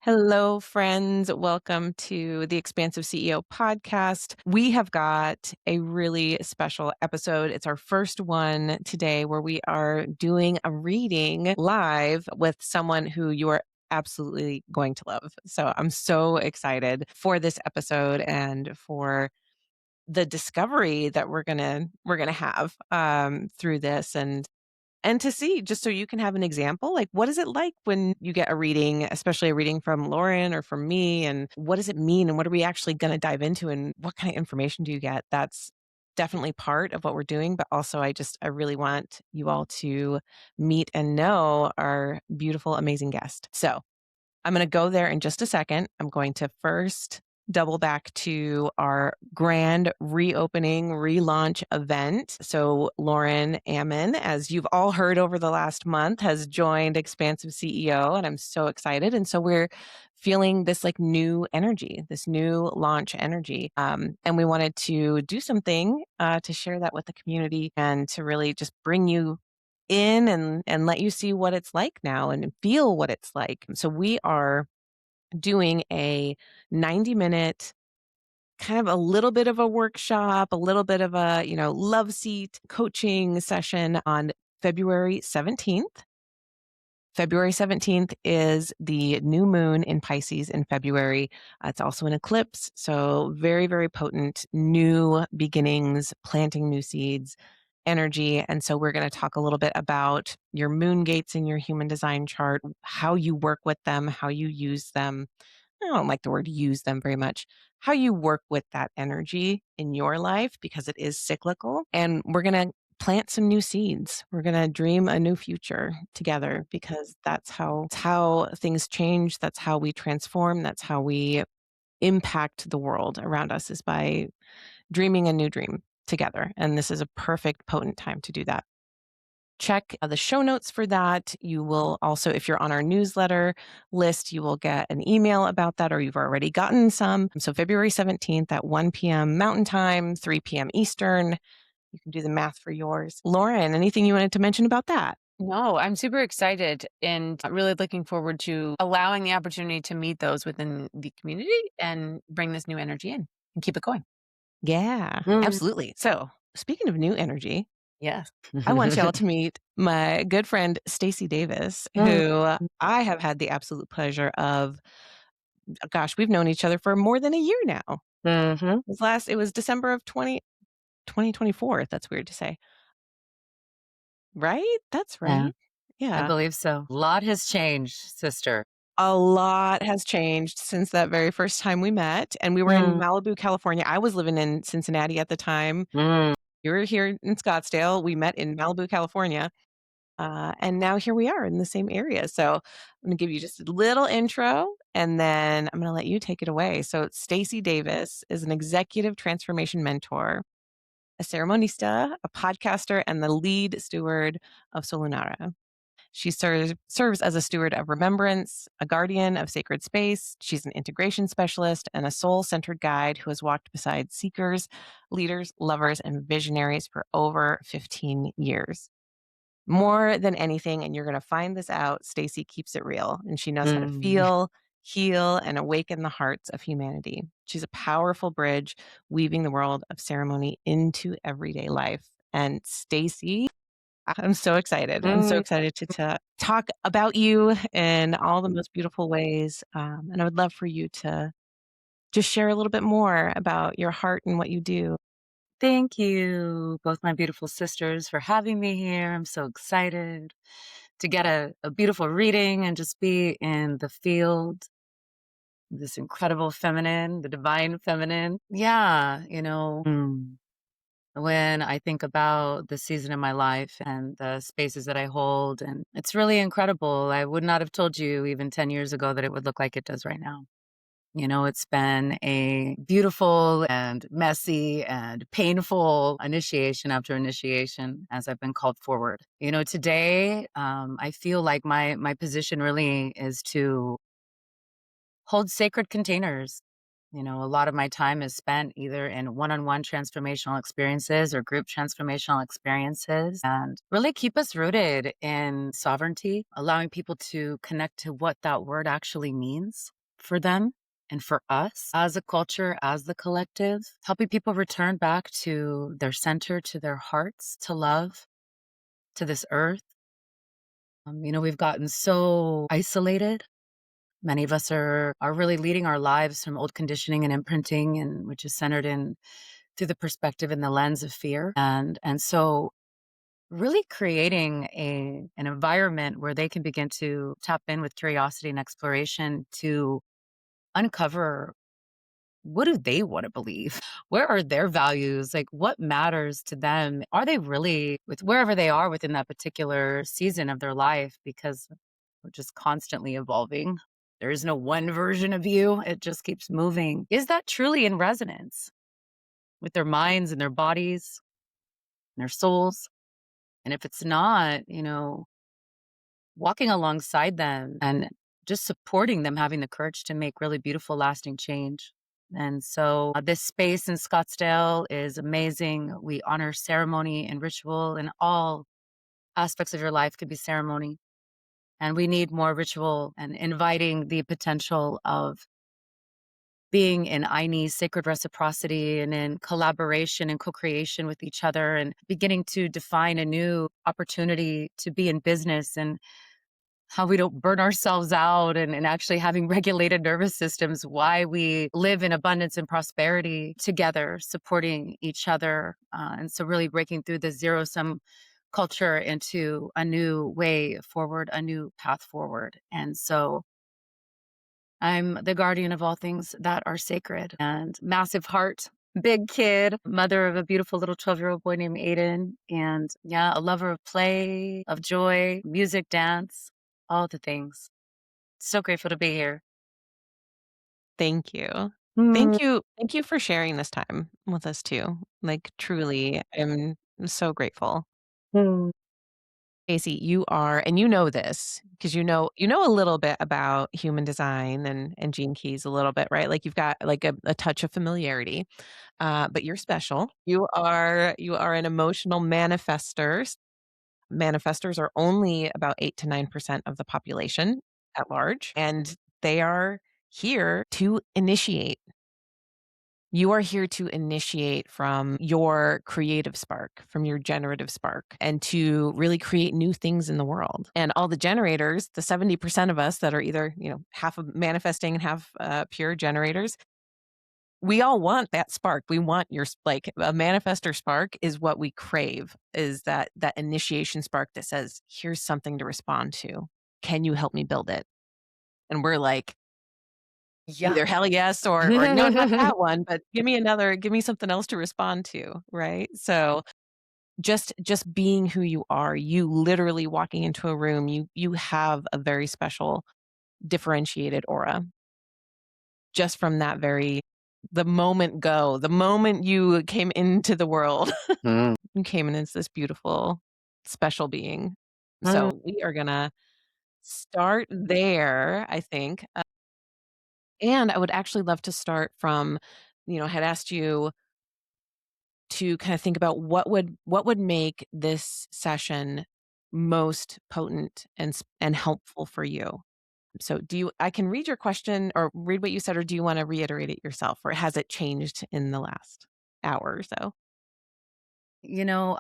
Hello, friends. Welcome to the Expansive CEO podcast. We have got a really special episode. It's our first one today where we are doing a reading live with someone who you are absolutely going to love. So I'm so excited for this episode and for the discovery that we're gonna have through this and to see, just so you can have an example, like, what is it like when you get a reading, especially a reading from Lauren or from me? And what does it mean? And what are we actually going to dive into? And what kind of information do you get? That's definitely part of what we're doing. But also, I really want you all to meet and know our beautiful, amazing guest. So I'm going to go there in just a second. I'm going to first double back to our grand reopening relaunch event. So Lauren Ammon, as you've all heard over the last month, has joined Expansive CEO, and I'm so excited. And so we're feeling this like new energy, this new launch energy. And we wanted to do something to share that with the community and to really just bring you in and let you see what it's like now and feel what it's like. So we are doing a 90-minute kind of a little bit of a workshop, a little bit of a, love seat coaching session on February 17th. February 17th is the new moon in Pisces in February. It's also an eclipse. So very, very potent new beginnings, planting new seeds energy. And so we're going to talk a little bit about your moon gates in your human design chart, how you work with them, how you use them. I don't like the word use them very much. How you work with that energy in your life because it is cyclical. And we're going to plant some new seeds. We're going to dream a new future together because that's how things change. That's how we transform. That's how we impact the world around us is by dreaming a new dream together. And this is a perfect, potent time to do that. Check the show notes for that. You will also, if you're on our newsletter list, you will get an email about that, or you've already gotten some. So February 17th at 1 p.m. Mountain Time, 3 p.m. Eastern. You can do the math for yours. Lauren, anything you wanted to mention about that? No, I'm super excited and really looking forward to allowing the opportunity to meet those within the community and bring this new energy in and keep it going. Yeah, Mm. absolutely. So speaking of new energy, Yes. I want y'all to meet my good friend, Stacey Davis, Mm. who I have had the absolute pleasure of, gosh, we've known each other for more than a year now. Mm-hmm. It was December of 2024. That's weird to say, right? That's Yeah, right. I Yeah. believe so. A lot has changed, sister. A lot has changed since that very first time we met, and we were in Mm. Malibu, California. I was living in Cincinnati at the time. Mm. You were here in Scottsdale. We met in Malibu, California. And now here we are in the same area. So I'm going to give you just a little intro and then I'm going to let you take it away. So Stacey Davis is an executive transformation mentor, a ceremonista, a podcaster, and the lead steward of Solunara. She serves as a steward of remembrance, a guardian of sacred space. She's an integration specialist and a soul-centered guide who has walked beside seekers, leaders, lovers, and visionaries for over 15 years. More than anything, and you're going to find this out, Stacey keeps it real and she knows how to Mm. feel, heal, and awaken the hearts of humanity. She's a powerful bridge weaving the world of ceremony into everyday life. And Stacey, I'm so excited. I'm so Mm. excited to talk about you in all the most beautiful ways. And I would love for you to just share a little bit more about your heart and what you do. Thank you, both my beautiful sisters, for having me here. I'm so excited to get a beautiful reading and just be in the field, this incredible feminine, the divine feminine. Yeah, when I think about the season of my life and the spaces that I hold, and it's really incredible. I would not have told you even 10 years ago that it would look like it does right now. It's been a beautiful and messy and painful initiation after initiation as I've been called forward. Today, I feel like my position really is to hold sacred containers A lot of my time is spent either in one on one transformational experiences or group transformational experiences and really keep us rooted in sovereignty, allowing people to connect to what that word actually means for them and for us as a culture, as the collective, helping people return back to their center, to their hearts, to love, to this earth. We've gotten so isolated. Many of us are really leading our lives from old conditioning and imprinting, and which is centered in through the perspective and the lens of fear. And so really creating an environment where they can begin to tap in with curiosity and exploration to uncover what do they want to believe? Where are their values? Like what matters to them? Are they really with wherever they are within that particular season of their life? Because we're just constantly evolving. There is no one version of you. It just keeps moving. Is that truly in resonance with their minds and their bodies and their souls? And if it's not, walking alongside them and just supporting them, having the courage to make really beautiful, lasting change. And so this space in Scottsdale is amazing. We honor ceremony and ritual, and all aspects of your life could be ceremony. And we need more ritual and inviting the potential of being in Aini sacred reciprocity and in collaboration and co-creation with each other and beginning to define a new opportunity to be in business and how we don't burn ourselves out and actually having regulated nervous systems, why we live in abundance and prosperity together, supporting each other. And so really breaking through the zero sum culture into a new way forward, a new path forward. And so I'm the guardian of all things that are sacred and massive heart, big kid, mother of a beautiful little 12-year-old boy named Aiden. And yeah, a lover of play, of joy, music, dance, all the things. So grateful to be here. Thank you. Mm, Thank you. Thank you for sharing this time with us too. Like truly, I'm so grateful. mm. Stacey, you are, and you know this because you know a little bit about human design and gene keys a little bit, right? Like you've got like a touch of familiarity, but you're special. You are an emotional manifester. Manifestors are only about 8 to 9% of the population at large, and they are here to initiate. You are here to initiate from your creative spark, from your generative spark, and to really create new things in the world. And all the generators, the 70% of us that are either, half of manifesting and half pure generators, we all want that spark. We want like a manifestor spark is what we crave, is that initiation spark that says, here's something to respond to. Can you help me build it? And we're like, Yeah. either hell yes or no, not that one, but give me something else to respond to, right? So just being who you are, you literally walking into a room, you have a very special differentiated aura just from that very the moment you came into the world, Mm, you came in as this beautiful, special being. mm. So we are gonna start there, I think. And I would actually love to start from, I had asked you to kind of think about what would make this session most potent and helpful for you. So I can read your question or read what you said, or do you want to reiterate it yourself, or has it changed in the last hour or so?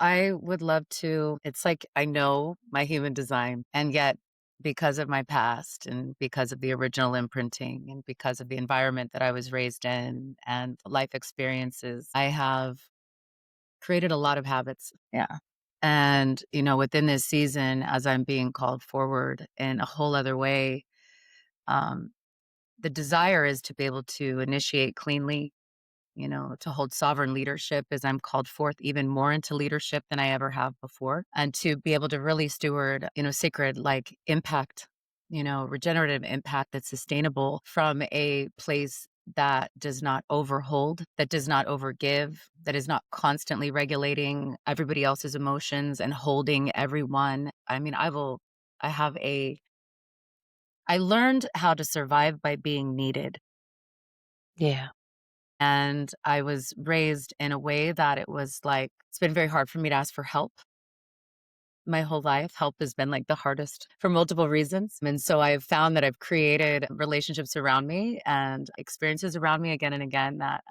I would love to. It's like I know my human design, and yet because of my past and because of the original imprinting and because of the environment that I was raised in and life experiences, I have created a lot of habits. Yeah. And, within this season, as I'm being called forward in a whole other way, um, the desire is to be able to initiate cleanly, to hold sovereign leadership as I'm called forth even more into leadership than I ever have before, and to be able to really steward, sacred like impact, regenerative impact that's sustainable from a place that does not overhold, that does not overgive, that is not constantly regulating everybody else's emotions and holding everyone. I mean, I have I learned how to survive by being needed. Yeah. And I was raised in a way that it was like, it's been very hard for me to ask for help my whole life. Help has been like the hardest for multiple reasons. And so I've found that I've created relationships around me and experiences around me again and again that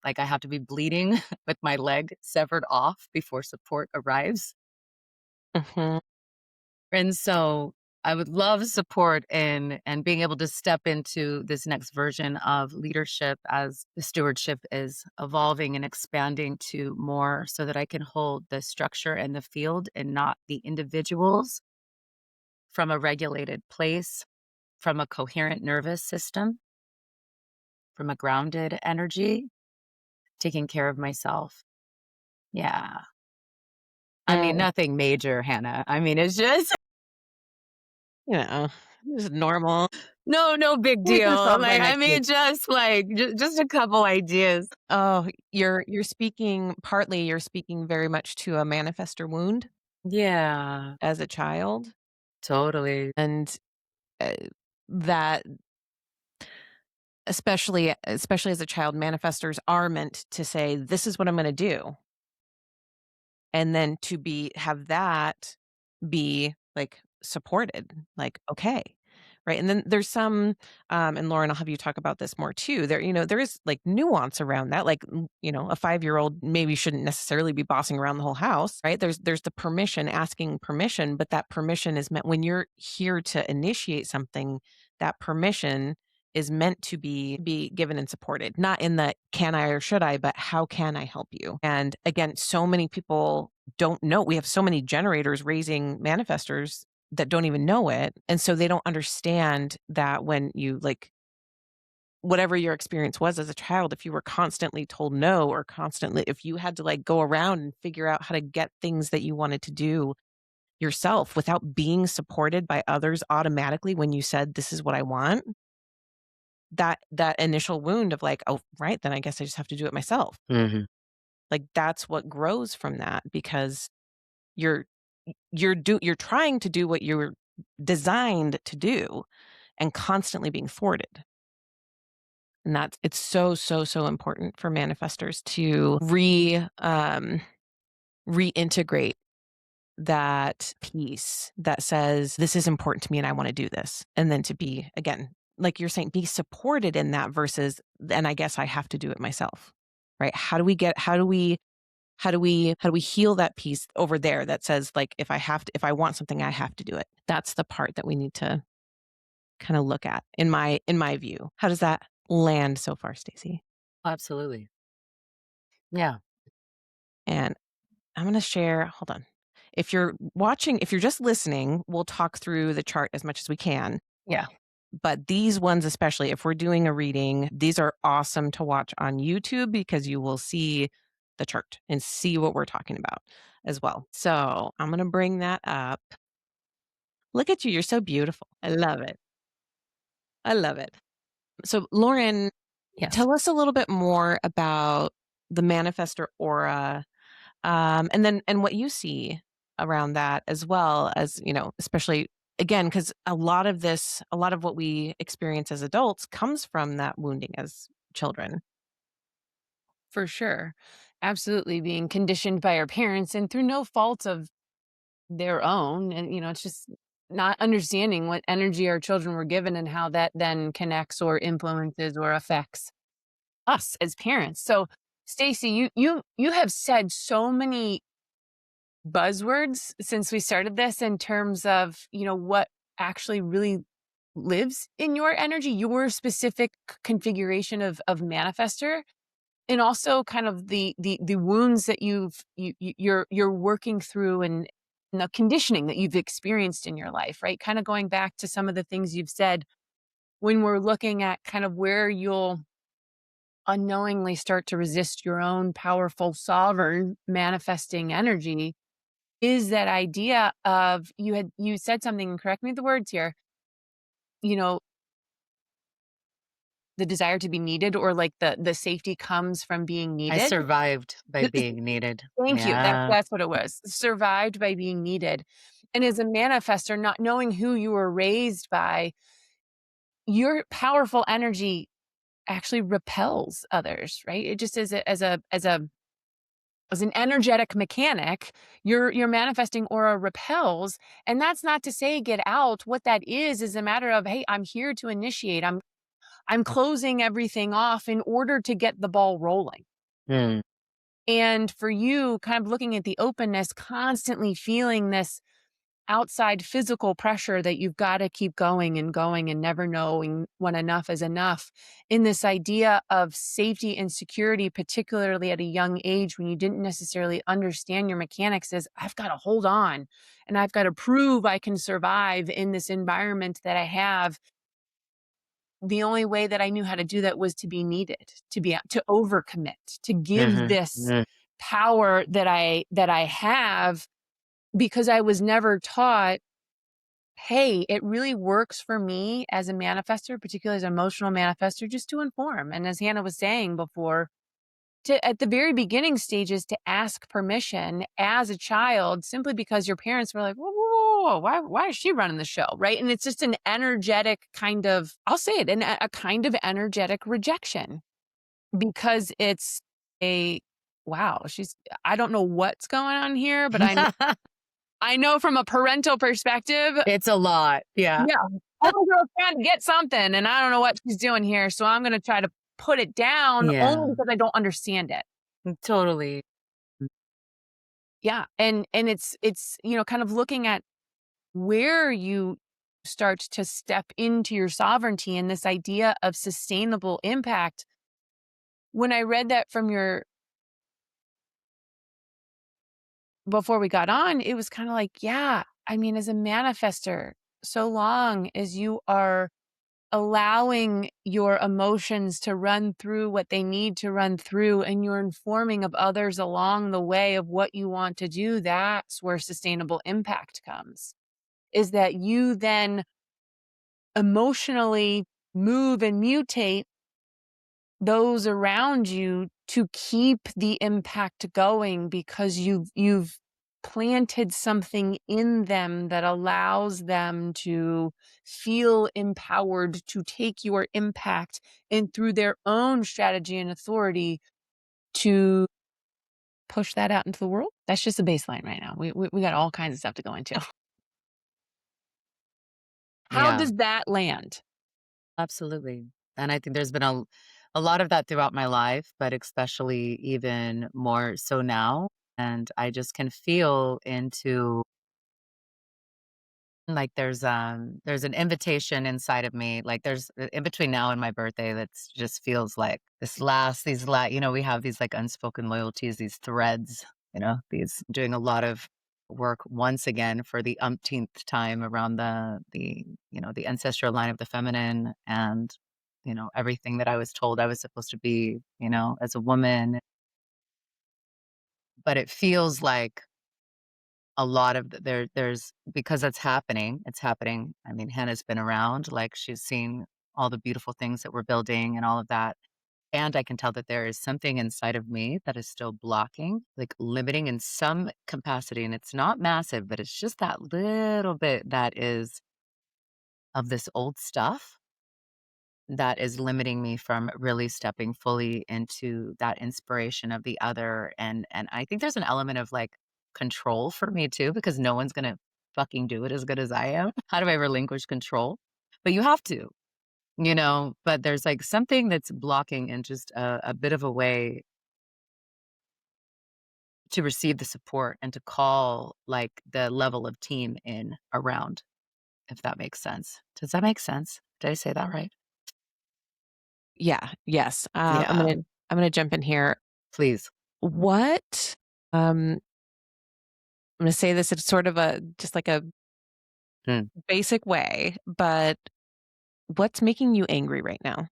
like I have to be bleeding with my leg severed off before support arrives. Mhm. And so I would love support in and being able to step into this next version of leadership as the stewardship is evolving and expanding to more so that I can hold the structure and the field and not the individuals from a regulated place, from a coherent nervous system, from a grounded energy, taking care of myself. Yeah. I mean, Mm, nothing major, Hannah. I mean, it's just you know, just normal. no big Get deal. yourself by Like, I next mean, week. just like just a couple ideas. Oh, you're speaking partly you're speaking very much to a manifestor wound Yeah, as a child, totally. and, uh, that especially as a child, manifestors are meant to say, "This is what I'm gonna do." And then to be have that be, like, supported, like, "Okay." Right? And then there's some, and Lauren, I'll have you talk about this more too. There is, like, nuance around that, like, a five-year-old maybe shouldn't necessarily be bossing around the whole house, right? There's the permission, asking permission, but that permission is meant when you're here to initiate something, that permission is meant to be given and supported, not in the can I or should I, but how can I help you? And again, so many people don't know. We have so many generators raising manifestors that don't even know it. And so they don't understand that when you like whatever your experience was as a child, if you were constantly told no or constantly, if you had to like go around and figure out how to get things that you wanted to do yourself without being supported by others automatically when you said, this is what I want, that initial wound of like, oh, right, then I guess I just have to do it myself. Mhm. Like that's what grows from that because you're you're trying to do what you're designed to do and constantly being thwarted. And that's it's so, so, so important for manifestors to reintegrate that piece that says, this is important to me and I want to do this. And then to be, again, like you're saying, be supported in that versus, and I guess I have to do it myself. Right. How do we heal that piece over there that says like if I want something, I have to do it. That's the part that we need to kind of look at in my view. How does that land so far, Stacey? Absolutely. Yeah. And I'm going to share, hold on. If you're just listening, we'll talk through the chart as much as we can. Yeah. But these ones, especially if we're doing a reading, these are awesome to watch on YouTube because you will see the chart and see what we're talking about as well. So I'm going to bring that up. Look at you. You're so beautiful. I love it. I love it. So, Lauren, Yes. tell us a little bit more about the manifestor aura, and what you see around that as well as, especially again, because a lot of what we experience as adults comes from that wounding as children. For sure. Absolutely being conditioned by our parents and through no fault of their own. And, it's just not understanding what energy our children were given and how that then connects or influences or affects us as parents. So, Stacey, you have said so many buzzwords since we started this in terms of, what actually really lives in your energy, your specific configuration of manifester, and also kind of the wounds that you're working through, and the conditioning that you've experienced in your life, right? Kind of going back to some of the things you've said when we're looking at kind of where you'll unknowingly start to resist your own powerful sovereign manifesting energy is that idea of you said something, and correct me with the words here, you know the desire to be needed, or like the safety comes from being I needed. survived by being needed. Thank you. Yeah. That's what it was. Survived by being needed. And as a manifestor, not knowing who you were raised by, your powerful energy actually repels others, right? It just is as an energetic mechanic, your manifesting aura repels, and that's not to say get out. What that is a matter of, hey, I'm here to initiate. I'm closing everything off in order to get the ball rolling. Mm. And for you, kind of looking at the openness, constantly feeling this outside physical pressure that you've got to keep going and never knowing when enough is enough, in this idea of safety and security, particularly at a young age when you didn't necessarily understand your mechanics, is I've got to hold on and I've got to prove I can survive in this environment that I have. The only way that I knew how to do that was to be needed, to overcommit, to give Mhm. this Mm. power that I have, because I was never taught, hey, it really works for me as a manifestor, particularly as an emotional manifestor, just to inform. And as Hannah was saying before, to at the very beginning stages, to ask permission as a child, simply because your parents were like, whoa, whoa, whoa, whoa, why is she running the show? Right. And it's just an energetic kind of, I'll say it, a kind of energetic rejection, because it's a, wow, I don't know what's going on here, but I know from a parental perspective, It's a lot. Yeah. yeah, every girl's trying to get something, and I don't know what she's doing here, so I'm gonna try to put it down only Yeah. because I don't understand it. Totally. Yeah, and it's, kind of looking at where you start to step into your sovereignty and this idea of sustainable impact. When I read that from your before we got on, it was kinda like, yeah, I mean, as a manifester, so long as you are allowing your emotions to run through what they need to run through, and you're informing of others along the way of what you want to do, that's where sustainable impact comes. Is that you then emotionally move and mutate those around you to keep the impact going, because you've planted something in them that allows them to feel empowered to take your impact and through their own strategy and authority to push that out into the world. That's just a baseline right now. We got all kinds of stuff to go into. How Yeah. does that land? Absolutely. And I think there's been a lot of that throughout my life, but especially even more so now. And I just can feel into, like, there's an invitation inside of me. Like, there's in between now and my birthday, that's just feels like we have these like unspoken loyalties, these threads, these doing a lot of work once again for the umpteenth time around the ancestral line of the feminine, and everything that I was told I was supposed to be, as a woman. But it feels like a lot of there's, because it's happening. I mean, Hannah's been around, like, she's seen all the beautiful things that we're building and all of that, and I can tell that there is something inside of me that is still blocking, like, limiting in some capacity, and it's not massive, but it's just that little bit that is of this old stuff that is limiting me from really stepping fully into that inspiration of the other. And I think there's an element of, like, control for me too, because no one's gonna fucking do it as good as I am. How do I relinquish control? But you have to, but there's, like, something that's blocking in just a bit of a way to receive the support and to call, like, the level of team in around, if that makes sense. Does that make sense? Did I say that right? Yeah, yes. Yeah, I'm gonna jump in here. please. What, um I'm gonna say this in sort of a just like a Hmm. basic way, but what's making you angry right now?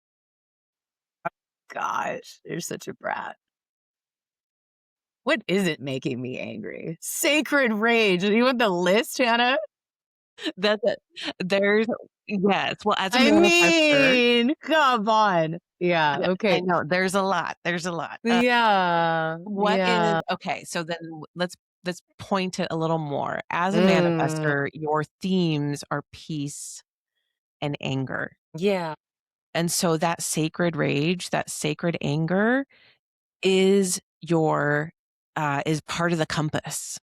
Gosh, you're such a brat. What isn't making me angry? Sacred rage. You want the list, Hannah? That's it. There's yes, well, as a I manifestor, mean, come on. Yeah, I okay. know there's a lot. Yeah, What is yeah. okay, so then let's point it a little more. As a Mm, manifestor, your themes are peace and anger. yeah. And so that sacred rage, that sacred anger is is part of the compass,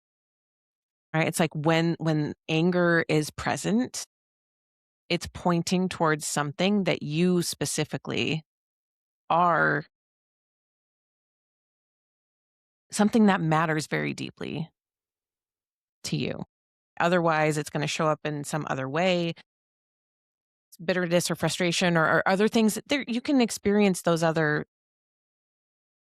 right? It's like when anger is present, it's pointing towards something that you specifically are, something that matters very deeply to you. Otherwise, it's going to show up in some other way, bitterness or frustration or other things. There, you can experience those other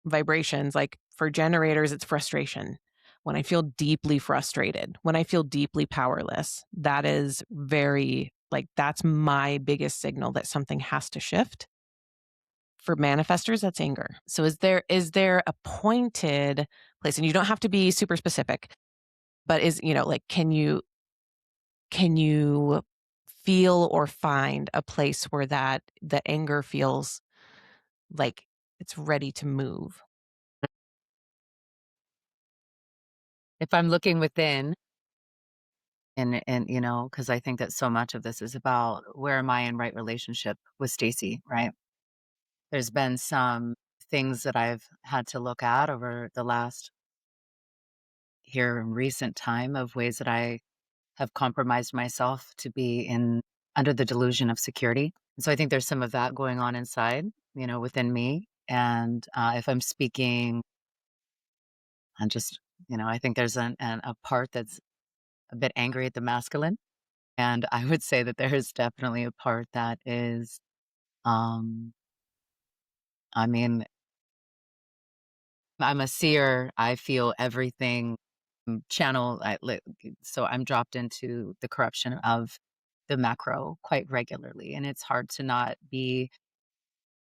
vibrations. Like for generators, it's frustration. When I feel deeply frustrated, when I feel deeply powerless, that is very, like, that's my biggest signal that something has to shift. For manifestors, that's anger. So is there a pointed place? And you don't have to be super specific, but like, can you feel or find a place where that the anger feels like it's ready to move? If I'm looking within and because I think that so much of this is about where am I in right relationship with Stacey, right? There's been some things that I've had to look at over the last here in recent time of ways that I have compromised myself to be in under the delusion of security. And so I think there's some of that going on inside, within me. And if I'm speaking, and just, I think there's a part that's a bit angry at the masculine. And I would say that there is definitely a part that is, um, I mean, I'm a seer. I feel everything, channel. So I'm dropped into the corruption of the macro quite regularly. And it's hard to not be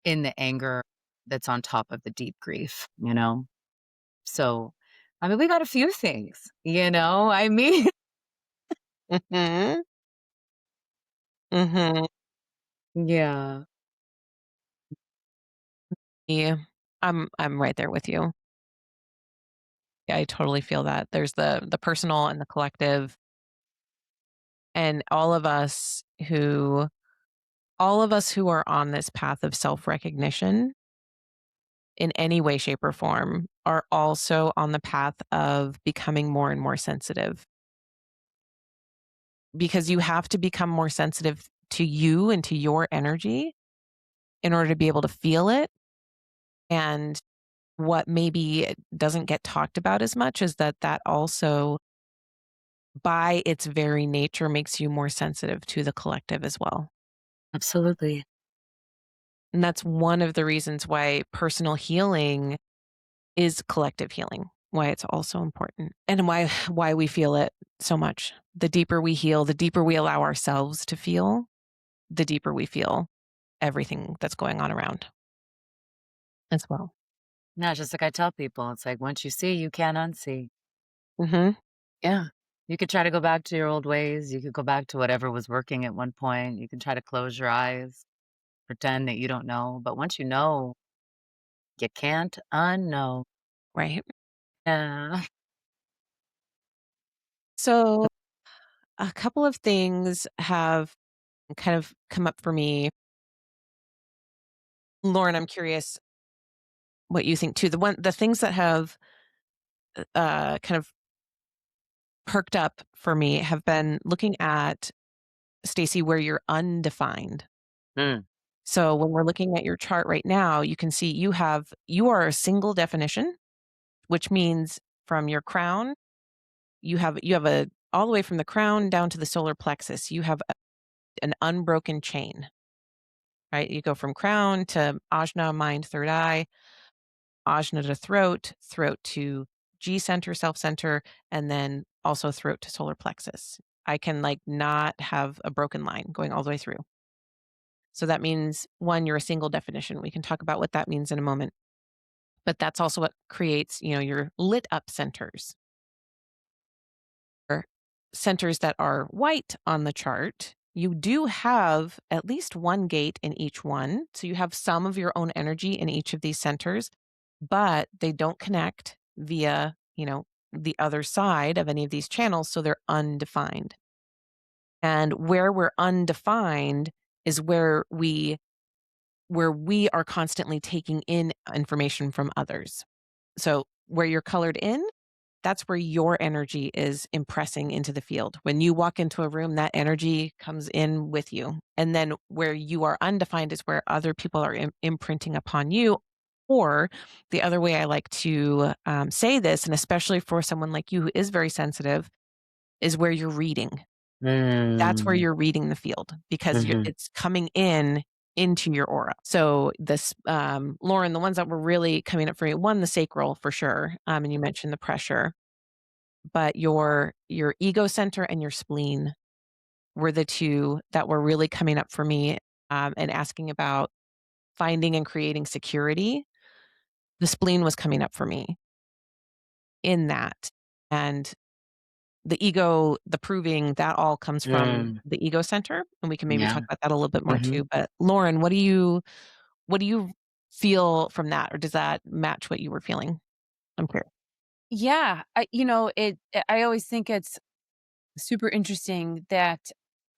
in the anger that's on top of the deep grief. So, I mean, we got a few things. I mean, Mhm. Mhm. yeah, Yeah. I'm right there with you. Yeah, I totally feel that. There's the personal and the collective, and all of us who are on this path of self-recognition in any way, shape, or form are also on the path of becoming more and more sensitive, because you have to become more sensitive to you and to your energy in order to be able to feel it. And what maybe doesn't get talked about as much is that also, by its very nature, makes you more sensitive to the collective as well. absolutely. And that's one of the reasons why personal healing is collective healing, why it's also important, and why we feel it so much. The deeper we heal, the deeper we allow ourselves to feel, the deeper we feel everything that's going on around as well. No, just like I tell people, it's like once you see, you can't unsee. Mhm. Yeah. You could try to go back to your old ways. You could go back to whatever was working at one point. You can try to close your eyes, pretend that you don't know. But once you know, you can't unknow. Right. Yeah. So, a couple of things have kind of come up for me. Lauren, I'm curious what you think too. The things that have kind of perked up for me have been looking at, Stacey, where you're undefined. Mm. So when we're looking at your chart right now, you can see you are a single definition, which means from your crown, you have a all the way from the crown down to the solar plexus, you have an unbroken chain, right? You go from crown to ajna, mind, third eye, ajna to throat, throat to G center, self center, and then also throat to solar plexus. I can like not have a broken line going all the way through. So that means, one, you're a single definition. We can talk about what that means in a moment. But that's also what creates, your lit up centers, or centers that are white on the chart. You do have at least one gate in each one. So you have some of your own energy in each of these centers, but they don't connect via, the other side of any of these channels. So they're undefined. And where we're undefined is where we where we are constantly taking in information from others. So where you're colored in, that's where your energy is impressing into the field. When you walk into a room, that energy comes in with you. And then where you are undefined is where other people are imprinting upon you. Or the other way I like to say this, and especially for someone like you who is very sensitive, is where you're reading. That's where Mm. you're reading the field because Mhm. it's coming in into your aura. So this, Lauren, the ones that were really coming up for me, one, the sacral for sure. And you mentioned the pressure, but your ego center and your spleen were the two that were really coming up for me, and asking about finding and creating security. The spleen was coming up for me in that. And the ego, the proving, that all comes from Mm. the ego center, and we can maybe Yeah. talk about that a little bit more Mhm. too. But Lauren, what do you feel from that, or does that match what you were feeling? I'm curious. Yeah, I always think it's super interesting that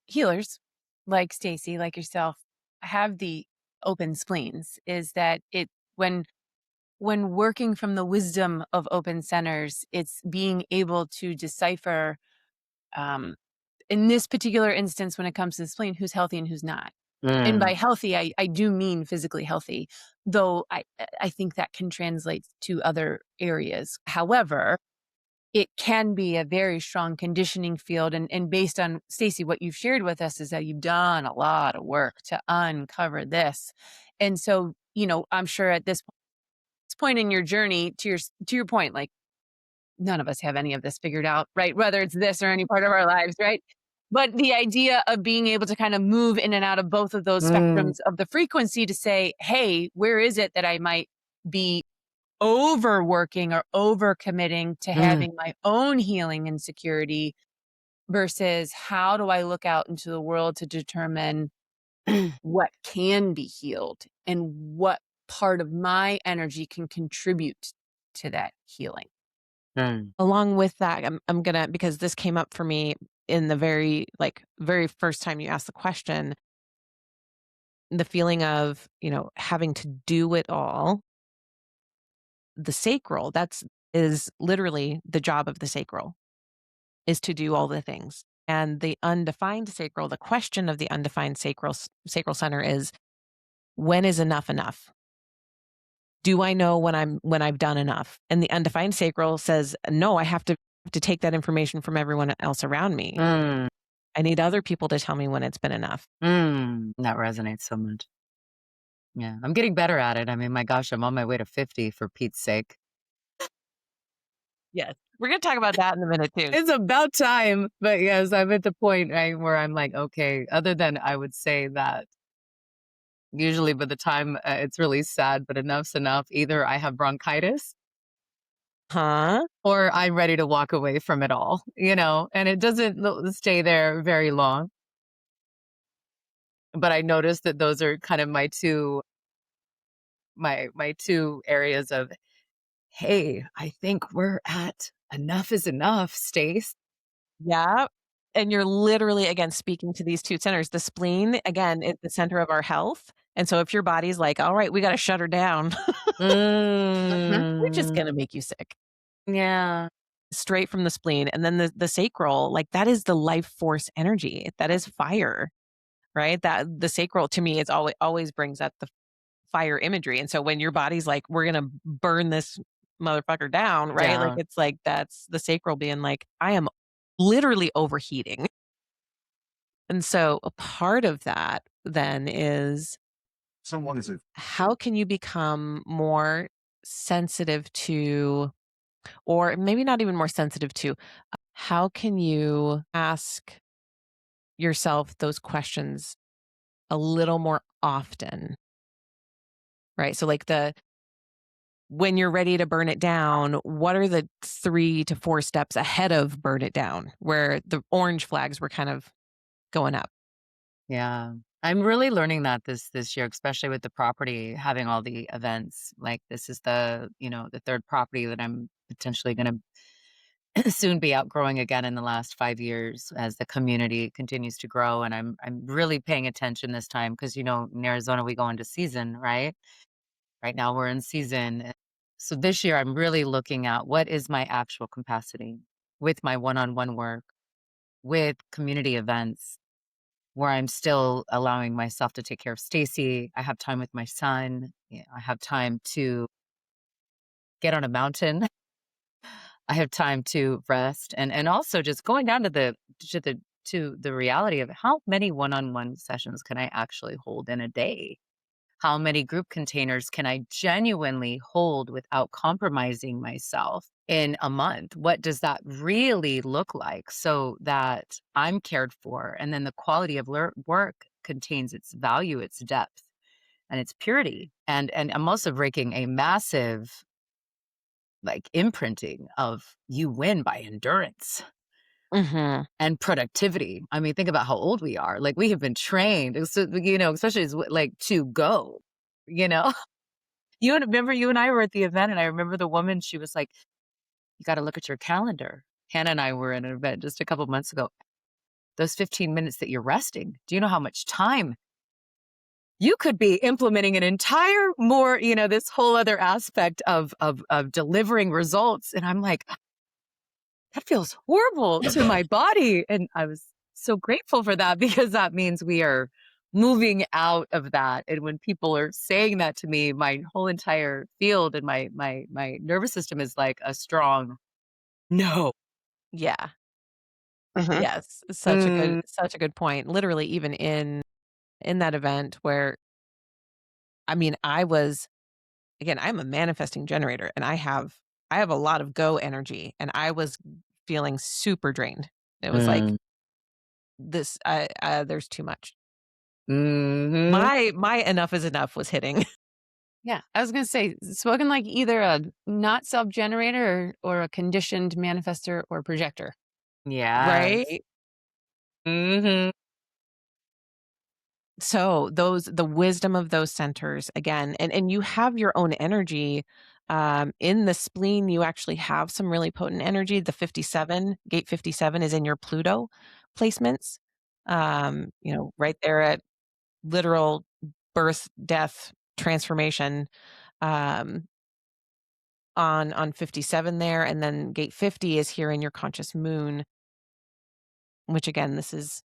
healers like Stacy, like yourself, have the open spleens. Is that it when working from the wisdom of open centers, it's being able to decipher, um, in this particular instance, when it comes to the spleen, who's healthy and who's not. And Mm. by healthy, I do mean physically healthy, though I think that can translate to other areas. However, it can be a very strong conditioning field. And based on Stacey, what you've shared with us is that you've done a lot of work to uncover this. And so, I'm sure at this point in your journey, to your point, like none of us have any of this figured out, right? Whether it's this or any part of our lives, right? But the idea of being able to kind of move in and out of both of those Mm. spectrums of the frequency to say, hey, where is it that I might be overworking or overcommitting to Mm. having my own healing and security versus how do I look out into the world to determine what can be healed and what part of my energy can contribute to that healing. Mm. Along with that, I'm gonna, because this came up for me in the very first time you asked the question, the feeling of, having to do it all. The sacral, that's is literally the job of the sacral, is to do all the things. And the undefined sacral, the question of the undefined sacral center is, when is enough enough? Do I know when I've done enough? And the undefined sacral says, no, I have to take that information from everyone else around me. Mm. I need other people to tell me when it's been enough. Mm. That resonates so much. Yeah, I'm getting better at it. I mean, my gosh, I'm on my way to 50 for Pete's sake. Yes. We're gonna talk about that in a minute too. It's about time. But yes, I'm at the point, right, where I'm like, okay, other than I would say that usually by the time it's really sad, but enough's enough. Either I have bronchitis Huh? or I'm ready to walk away from it all, and it doesn't stay there very long. But I noticed that those are kind of my two areas of, hey, I think we're at enough is enough, Stace. Yeah. And you're literally, again, speaking to these two centers. The spleen, again, is the center of our health. And so if your body's like, all right, we got to shut her down, Mhm. we're just going to Mm. make you sick Yeah. straight from the spleen. And then the sacral, like that is the life force energy. That is fire, right? That the sacral to me is always brings up the fire imagery. And so when your body's like, we're going to burn this motherfucker down, right? Like Down. it's like, that's the sacral being like, I am literally overheating. And so a part of that then is, how can you become more sensitive to, or maybe not even more sensitive to, how can you ask yourself those questions a little more often, right? So like when you're ready to burn it down, what are the 3 to 4 steps ahead of burn it down where the orange flags were kind of going up? Yeah. I'm really learning that this year, especially with the property having all the events. Like this is the third property that I'm potentially going to soon be outgrowing again in the last 5 years as the community continues to grow, and I'm really paying attention this time because, in Arizona, we go into season, right? Right now, we're in season. So this year, I'm really looking at what is my actual capacity with my one-on-one work, with community events, where I'm still allowing myself to take care of Stacy. I have time with my son. I have time to get on a mountain. I have time to rest, and also just going down to the reality of how many one-on-one sessions can I actually hold in a day? How many group containers can I genuinely hold without compromising myself in a month? What does that really look like so that I'm cared for? And then the quality of work contains its value, its depth, and its purity. And I'm also breaking a massive imprinting of you win by endurance Mhm. and productivity. I mean, think about how old we are. Like we have been trained, so, especially as to go, you know. Remember you and I were at the event, and I remember the woman, she was like, "You gotta look at your calendar." Hannah and I were at an event just a couple months ago. Those 15 minutes that you're resting, do you know how much time you could be implementing an entire more, this whole other aspect of delivering results? And I'm like, that feels horrible to my body. And I was so grateful for that because that means we are moving out of that. And when people are saying that to me, my whole entire field and my nervous system is like a strong no. Yeah. Mhm. Yes. Mm. Such a good point. Literally, even in that event where, I mean, again, I'm a manifesting generator, and I have a lot of go energy, and I was feeling super drained. It was like, Mm. there's too much. Mhm. My enough is enough was hitting. Yeah, I was gonna say, spoken like either a not self-generator or a conditioned manifester or projector. Yes. Right? Mhm. So the wisdom of those centers again, and you have your own energy. In the spleen, you actually have some really potent energy. The 57, gate 57 is in your Pluto placements. Right there at literal birth, death, transformation, um, on 57 there. And then gate 50 is here in your conscious moon, which again, this is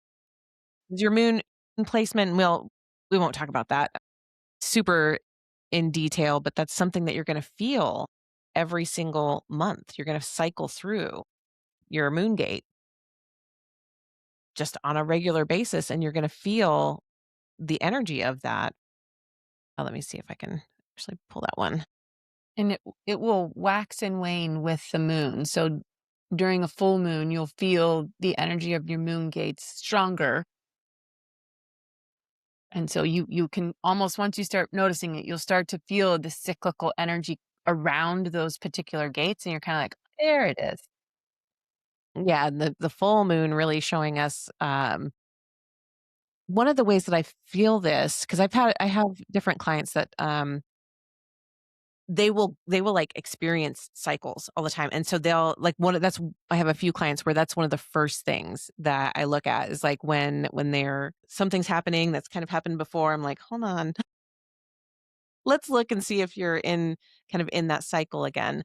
your moon placement. We won't talk about that super in detail, but that's something that you're going to feel every single month. You're going to cycle through your moon gate just on a regular basis, and you're going to feel the energy of that. Let me see if I can actually pull that one. And it will wax and wane with the moon. So during a full moon, you'll feel the energy of your moon gates stronger. And so you can almost, once you start noticing it, you'll start to feel the cyclical energy around those particular gates. And you're kind of like, there it is. Yeah, and the full moon really showing us, one of the ways that I feel this, because I have different clients that they will like experience cycles all the time. And so they'll like I have a few clients where that's one of the first things that I look at is like when something's happening that's kind of happened before. I'm like, hold on, let's look and see if you're in kind of in that cycle again,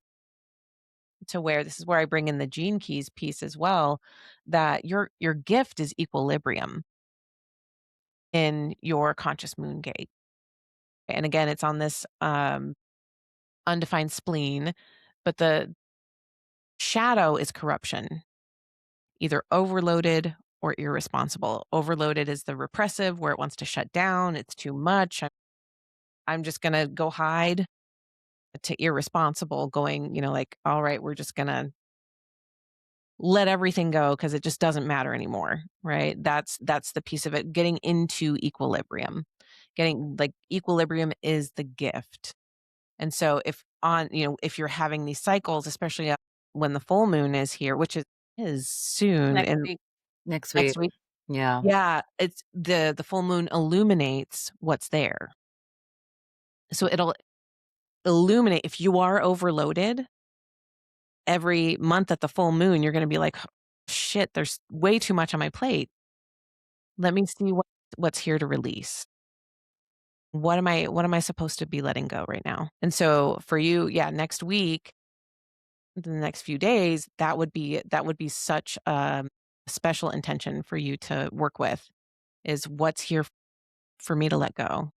to where this is where I bring in the gene keys piece as well, that your gift is equilibrium in your conscious moon gate. And again, it's on this undefined spleen, but the shadow is corruption, either overloaded or irresponsible. Overloaded is the repressive, where it wants to shut down, it's too much. I'm just going to go hide, to irresponsible, going, like, all right, we're just going to let everything go because it just doesn't matter anymore, right? That's the piece of it, getting into equilibrium. Getting like equilibrium is the gift. And so if you're having these cycles, especially when the full moon is here, which is soon Next and week. Next week. next week. Yeah. Yeah, it's the full moon illuminates what's there. So it'll illuminate if you are overloaded, every month at the full moon, you're going to be like, shit, there's way too much on my plate. Let me see what's here to release. What am I supposed to be letting go right now? And so for you, yeah, next week, the next few days, that would be such a special intention for you to work with is what's here for me to let go.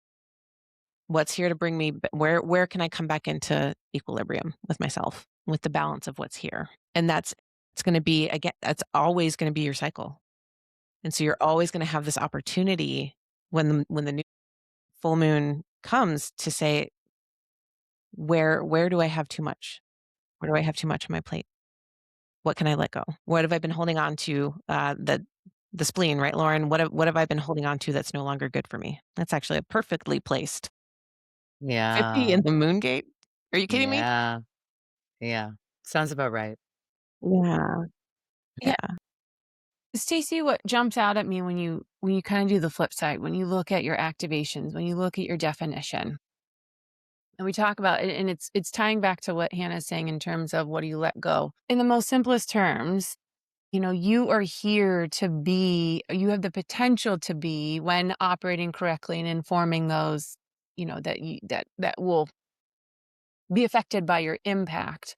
What's here to bring me where can I come back into equilibrium with myself, with the balance of what's here? And it's going to be again, that's always going to be your cycle. And so you're always going to have this opportunity when the new full moon comes to say, where do I have too much? Where do I have too much on my plate? What can I let go? What have I been holding on to? The spleen, right, Lauren? What have I been holding on to that's no longer good for me? That's actually a perfectly placed 50 Yeah. in the moon gate. Are you kidding me? Yeah. Yeah. Sounds about right. Yeah, Yeah. yeah. Stacey, what jumps out at me when you kind of do the flip side, when you look at your activations, when you look at your definition, and we talk about it, and it's tying back to what Hannah's saying in terms of what do you let go. In the most simplest terms, you are here to be, you have the potential to be when operating correctly and informing those, that will be affected by your impact.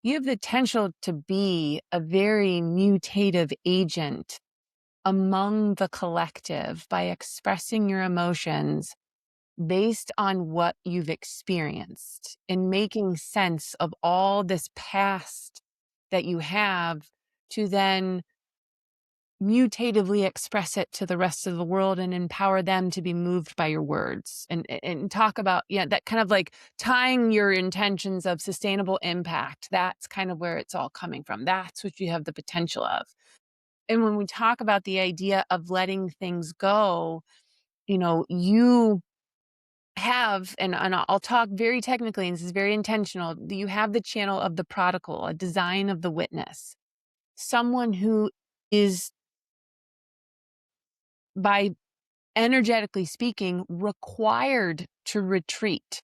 You have the potential to be a very mutative agent among the collective by expressing your emotions based on what you've experienced and making sense of all this past that you have to then mutatively express it to the rest of the world and empower them to be moved by your words and talk about, yeah, that kind of like tying your intentions of sustainable impact. That's kind of where it's all coming from. That's what you have the potential of. And when we talk about the idea of letting things go, you have, and I'll talk very technically, and this is very intentional, you have the channel of the prodigal, a design of the witness, someone who is, by energetically speaking, required to retreat,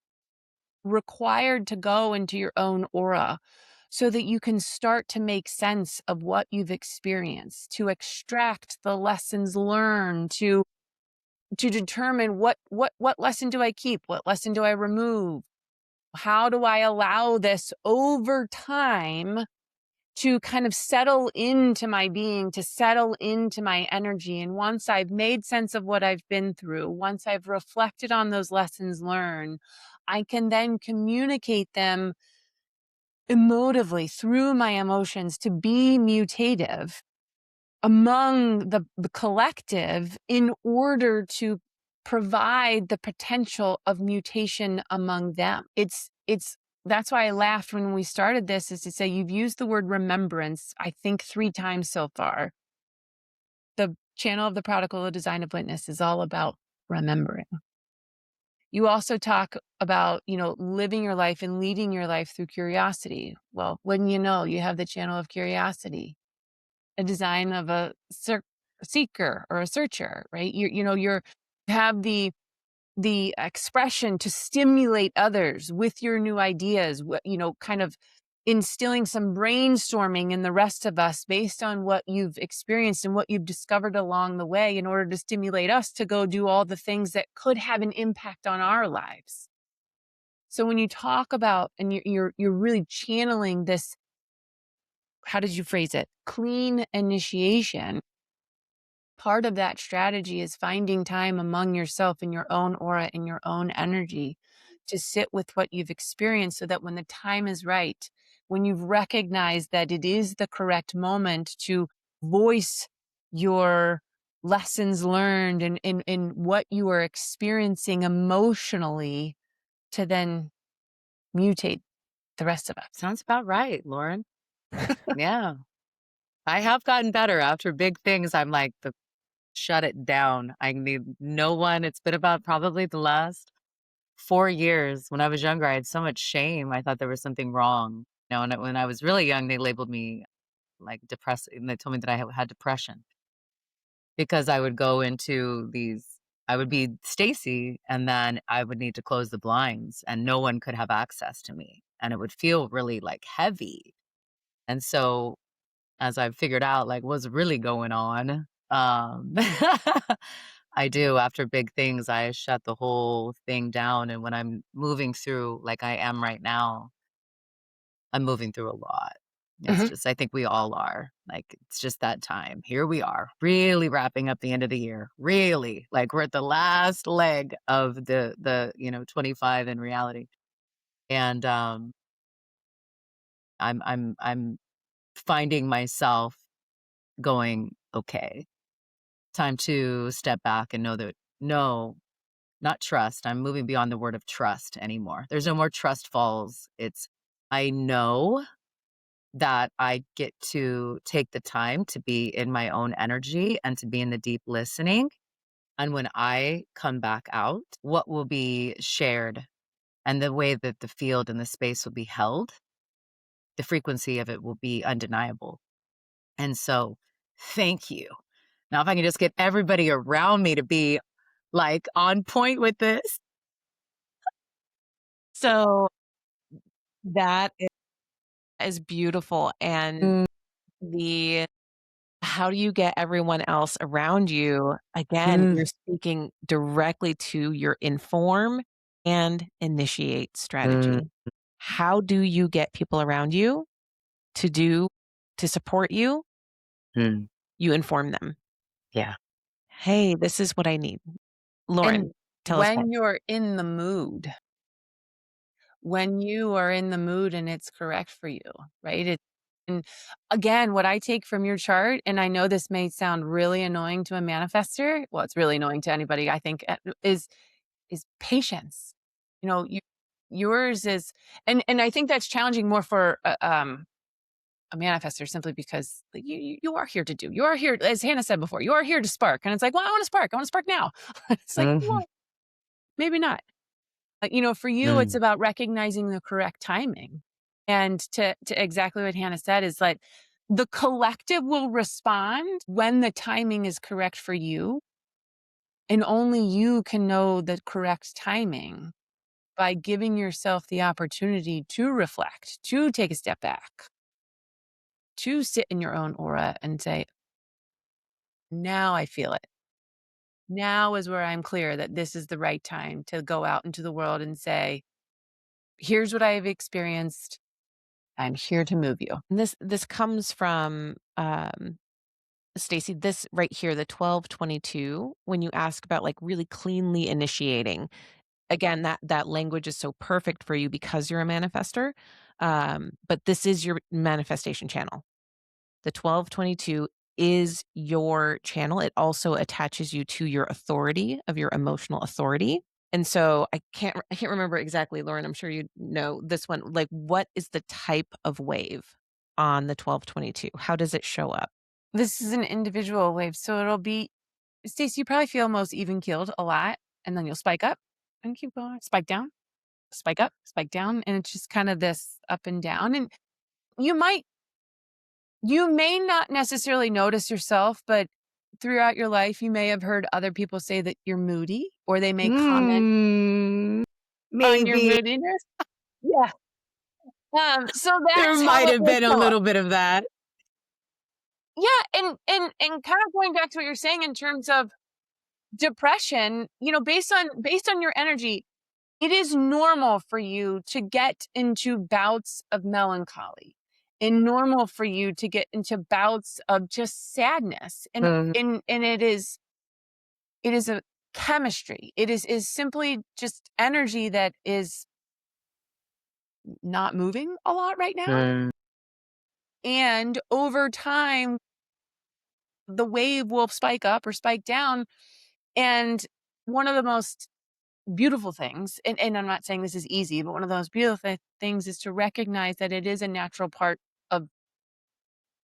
required to go into your own aura so that you can start to make sense of what you've experienced, to extract the lessons learned, to determine what lesson do I keep? What lesson do I remove? How do I allow this over time to kind of settle into my being, to settle into my energy? And once I've made sense of what I've been through, once I've reflected on those lessons learned, I can then communicate them emotively through my emotions to be mutative among the collective in order to provide the potential of mutation among them. It's that's why I laughed when we started this, is to say you've used the word remembrance, I think 3 times so far. The channel of the prodigal, the design of witness, is all about remembering. You also talk about, living your life and leading your life through curiosity. Well, wouldn't you know, you have the channel of curiosity, a design of a seeker or a searcher, right? You have the expression to stimulate others with your new ideas, kind of instilling some brainstorming in the rest of us based on what you've experienced and what you've discovered along the way in order to stimulate us to go do all the things that could have an impact on our lives. So when you talk about, and you're really channeling this, how did you phrase it? Clean initiation. Part of that strategy is finding time among yourself in your own aura, in your own energy, to sit with what you've experienced so that when the time is right, when you've recognized that it is the correct moment to voice your lessons learned and in what you are experiencing emotionally, to then mutate the rest of us. Sounds about right, Lauren. Yeah. I have gotten better after big things. I'm like, shut it down. I need no one. It's been about probably the last 4 years. When I was younger, I had so much shame. I thought there was something wrong. And when I was really young, they labeled me like depressed, and they told me that I had depression because I would go into I would be Stacy, and then I would need to close the blinds and no one could have access to me. And it would feel really like heavy. And so as I've figured out, like, what's really going on, I do after big things, I shut the whole thing down, and when I'm moving through like I am right now, I'm moving through a lot. It's Mhm. just I think we all are. Like, it's just that time. Here we are, really wrapping up the end of the year. Really. Like, we're at the last leg of the 25 in reality. And, I'm finding myself going, "Okay, time to step back and know that no, not trust. I'm moving beyond the word of trust anymore. There's no more trust falls. It's I know that I get to take the time to be in my own energy and to be in the deep listening. And when I come back out, what will be shared and the way that the field and the space will be held, the frequency of it will be undeniable. And so, thank you. Now, if I can just get everybody around me to be like on point with this. So that is beautiful. And Mm, the how do you get everyone else around you? Again, mm, you're speaking directly to your inform and initiate mm, strategy. How do you get people around you to do to support you? mm. You inform them. Yeah. Hey, this is what I need. And Lauren, tell us what. when you're in the mood, when you are in the mood and it's correct for you, right? And again, what I take from your chart, and I know this may sound really annoying to a manifester. Well, it's really annoying to anybody, I think, is patience. You know, yours is, and I think that's challenging more for a manifester simply because like, you are here to do. You are here, as Hannah said before, you are here to spark. And it's like, well, I want to spark. I want to spark now. It's like, Mhm, well, maybe not. For you, it's mm. about recognizing the correct timing. And to exactly what Hannah said is like the collective will respond when the timing is correct for you. And only you can know the correct timing by giving yourself the opportunity to reflect, to take a step back, to sit in your own aura and say, now I feel it. Now is where I'm clear that this is the right time to go out into the world and say, here's what I have experienced. I'm here to move you. And this comes from Stacey, this right here, the 1222, when you ask about like really cleanly initiating. Again, that language is so perfect for you because you're a manifester. But this is your manifestation channel. The 1222 is your channel. It also attaches you to your authority of your emotional authority. And so I can't remember exactly, Lauren, I'm sure you know this one. Like, what is the type of wave on the 1222? How does it show up? This is an individual wave. So it'll be, Stacey, you probably feel most even keeled a lot. And then you'll spike up and keep going, spike down, spike up, spike down. And it's just kind of this up and down. And you might, you may not necessarily notice yourself, but throughout your life, you may have heard other people say that you're moody or they may comment Mm, on your maybe moodiness. Yeah. So there that's how might it have will been a show up. little bit of that. Yeah, and kind of going back to what you're saying in terms of depression, based on your energy, it is normal for you to get into bouts of melancholy and normal for you to get into bouts of just sadness. And Mhm, and it is a chemistry. It is simply just energy that is not moving a lot right now. mm, And over time, the wave will spike up or spike down. And one of the most beautiful things, and I'm not saying this is easy, but one of those beautiful things is to recognize that it is a natural part of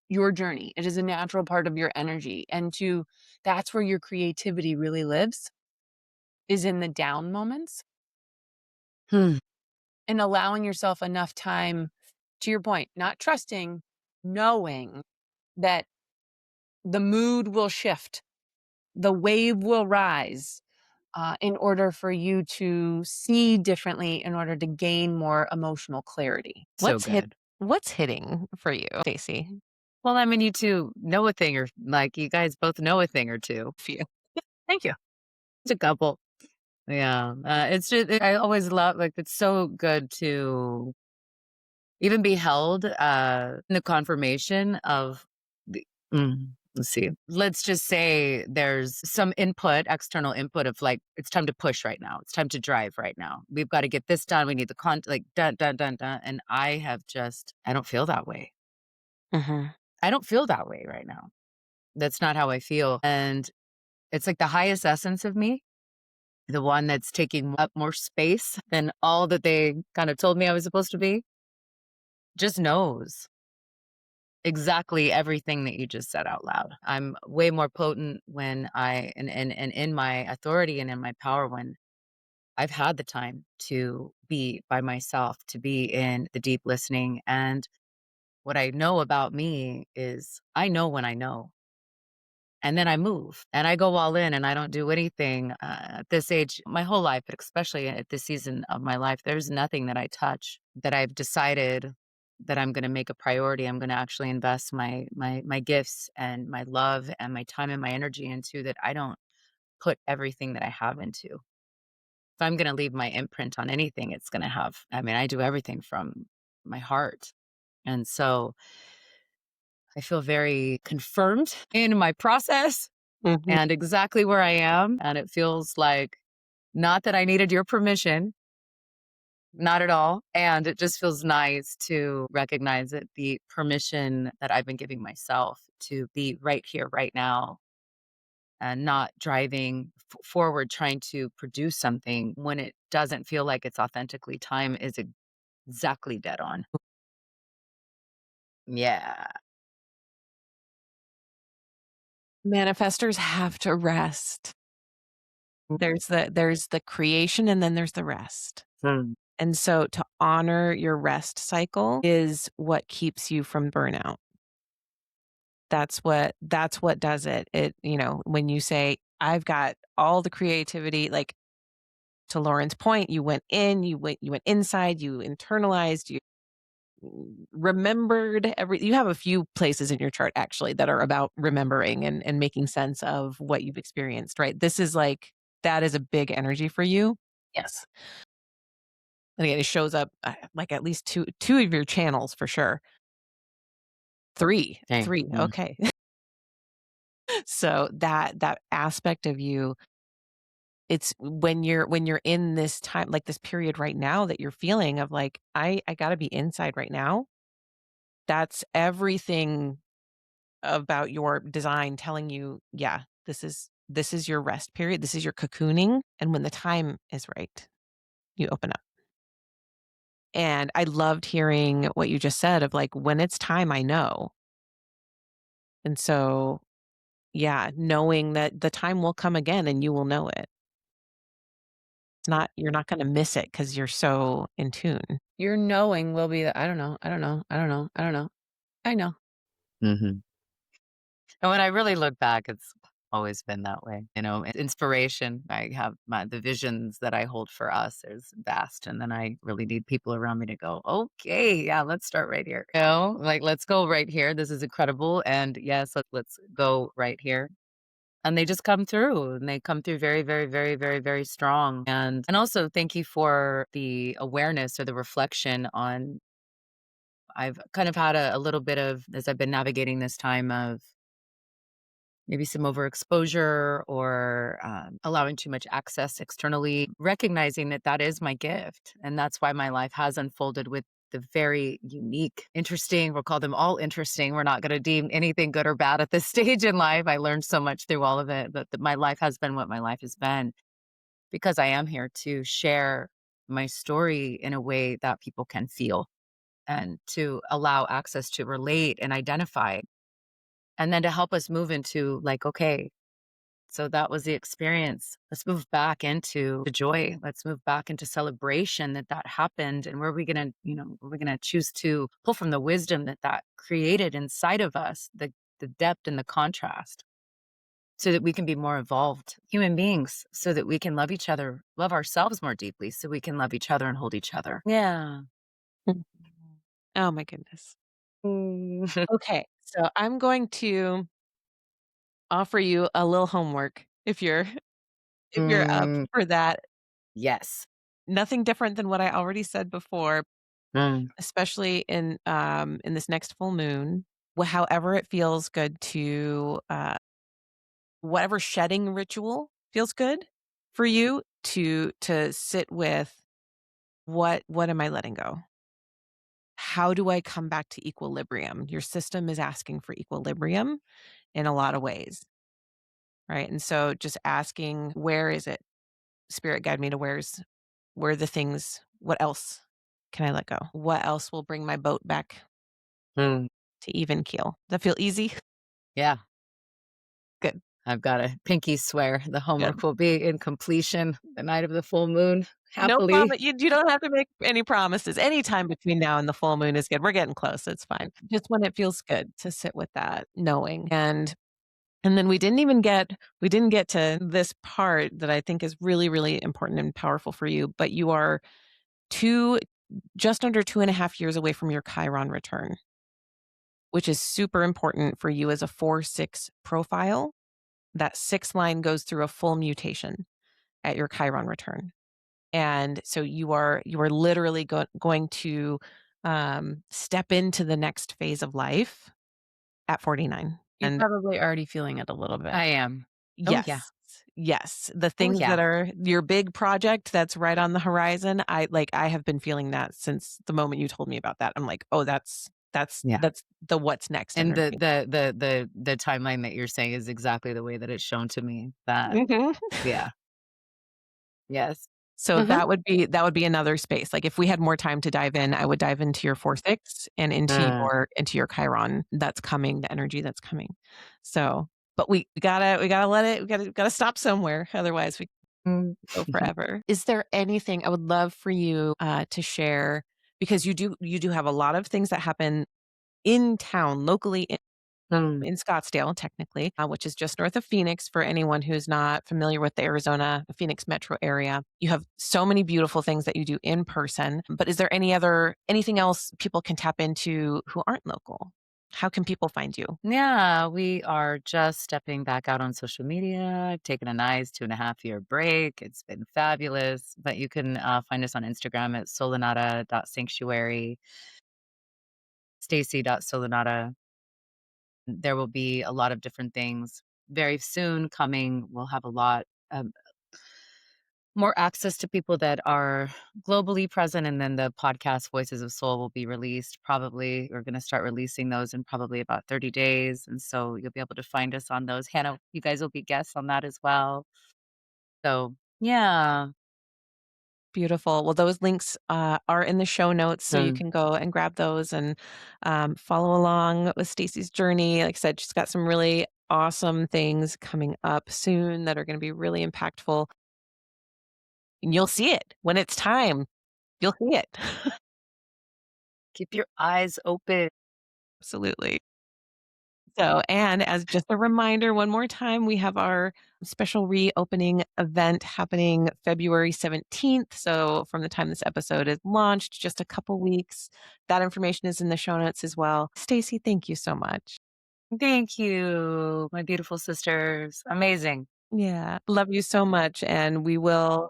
your journey. It is a natural part of your energy. And that's where your creativity really lives, is in the down moments hmm, and allowing yourself enough time, to your point, not trusting, knowing that the mood will shift, the wave will rise, in order for you to see differently, in order to gain more emotional clarity. so What's hit good. What's hitting for you, Stacey? Well, I mean, you two know a thing or like you guys both know a thing or two. Few. Thank you. It's a couple. Yeah. It's just, I always love, like, it's so good to even be held in the confirmation of the, let's see. Let's just say there's some input, external input of like, it's time to push right now. It's time to drive right now. We've got to get this done. We need the like, dun, dun, dun, dun. And I don't feel that way. Mhm. I don't feel that way right now. That's not how I feel. And it's like the highest essence of me, the one that's taking up more space than all that they kind of told me I was supposed to be, just knows exactly everything that you just said out loud. I'm way more potent when and in my authority and in my power when I've had the time to be by myself, to be in the deep listening. And what I know about me is I know when I know. And then I move and I go all in and I don't do anything at this age, my whole life, but especially at this season of my life. There's nothing that I touch that I've decided that I'm going to make a priority. I'm going to actually invest my gifts and my love and my time and my energy into that. I don't put everything that I have into. If I'm going to leave my imprint on anything, it's going to have, I mean, I do everything from my heart. And so I feel very confirmed in my process Mhm. and exactly where I am. And it feels like not that I needed your permission, not at all. And it just feels nice to recognize that the permission that I've been giving myself to be right here, right now, and not driving forward, trying to produce something when it doesn't feel like it's authentically time is exactly dead on. Yeah. Manifestors have to rest. There's the creation and then there's the rest. Hmm. And so to honor your rest cycle is what keeps you from burnout. That's what does it. When you say, I've got all the creativity, like to Lauren's point, you went inside, you internalized, you remembered you have a few places in your chart actually that are about remembering and making sense of what you've experienced, right? This is like that is a big energy for you. Yes. And again, it shows up like at least two of your channels for sure. Three. Okay. Three. Okay. So that aspect of you, it's when you're in this time, like this period right now that you're feeling of like, I gotta be inside right now. That's everything about your design telling you, yeah, this is your rest period. This is your cocooning. And when the time is right, you open up. And I loved hearing what you just said of like, when it's time, I know. And so, yeah, knowing that the time will come again and you will know it. You're not going to miss it because you're so in tune. Your knowing will be the, I don't know, I don't know, I don't know, I don't know. I know. Hmm. And when I really look back, it's always been that way. Inspiration. I have the visions that I hold for us is vast. And then I really need people around me to go, okay, yeah, let's start right here. Like, let's go right here. This is incredible. And yes, let's go right here. And they just come through and they come through very, very, very, very, very strong. And also thank you for the awareness or the reflection on I've kind of had a little bit of as I've been navigating this time of maybe some overexposure or allowing too much access externally, recognizing that that is my gift. And that's why my life has unfolded with the very unique, interesting, we'll call them all interesting. We're not going to deem anything good or bad at this stage in life. I learned so much through all of it, but my life has been what my life has been because I am here to share my story in a way that people can feel and to allow access to relate and identify and then to help us move into like, okay, so that was the experience. Let's move back into the joy. Let's move back into celebration that that happened. And where are we going to, we're going to choose to pull from the wisdom that that created inside of us, the depth and the contrast so that we can be more evolved human beings, so that we can love each other, love ourselves more deeply, so we can love each other and hold each other. Yeah. Mhm. Oh my goodness. Mm. Okay, so I'm going to offer you a little homework if you're up Mm, for that. yes. Nothing different than what I already said before, Mm, especially in this next full moon. However it feels good to whatever shedding ritual feels good for you to sit with what am I letting go? How do I come back to equilibrium? Your system is asking for equilibrium in a lot of ways, right? And so just asking, where is it? Spirit guide me to where the things, what else can I let go? What else will bring my boat back mm. to even keel? Does that feel easy? Yeah, Good, I've got a pinky swear the good. homework will be in completion the night of the full moon, No happily. problem. You don't have to make any promises. Any time between now and the full moon is good. We're getting close. It's fine. Just when it feels good to sit with that knowing. And then we didn't get to this part that I think is really, really important and powerful for you, but you are two just under 2.5 years away from your Chiron return, which is super important for you as a 4-6 profile. That 6 line goes through a full mutation at your Chiron return. And so you are literally going to step into the next phase of life at 49. You're And probably already feeling it a little bit. I am. Oh, yeah. yes, yes, the Oh, things yeah. that are your big project that's right on the horizon, I have been feeling that since the moment you told me about that. I'm like, oh, Yeah. that's the what's next And energy. the timeline that you're saying is exactly the way that it's shown to me that Mhm. yeah. Yes. So Mhm. that would be another space. Like if we had more time to dive in, I would dive into your 4-6 and Mm, into your Chiron that's coming, the energy that's coming. So, but we gotta let it, we gotta stop somewhere. Otherwise we mm. go forever. Is there anything I would love for you to share because you do have a lot of things that happen in town locally Mm. in Scottsdale, technically, which is just north of Phoenix for anyone who's not familiar with the Arizona, Phoenix metro area. You have so many beautiful things that you do in person, but is there anything else people can tap into who aren't local? How can people find you? Yeah, we are just stepping back out on social media. I've taken a nice 2.5 year break. It's been fabulous. But you can find us on Instagram at solunara.sanctuary, stacy.solunara. There will be a lot of different things very soon coming. We'll have a lot more access to people that are globally present, and then the podcast Voices of Soul will be released. Probably we're going to start releasing those in probably about 30 days, and so you'll be able to find us on those. Hannah, you guys will be guests on that as well. So, yeah. Beautiful. Well, those links are in the show notes, so you Mm. can go and grab those and follow along with Stacey's journey. Like I said, she's got some really awesome things coming up soon that are going to be really impactful. And you'll see it when it's time. You'll see it. Keep your eyes open. Absolutely. So, and as just a reminder, one more time, we have our special reopening event happening February 17th. So, from the time this episode is launched, just a couple weeks. That information is in the show notes as well. Stacey, thank you so much. Thank you, my beautiful sisters. Amazing. Yeah, love you so much, and we will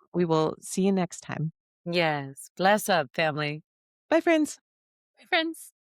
see you next time. Yes. Bless up, family. Bye, friends. My friends.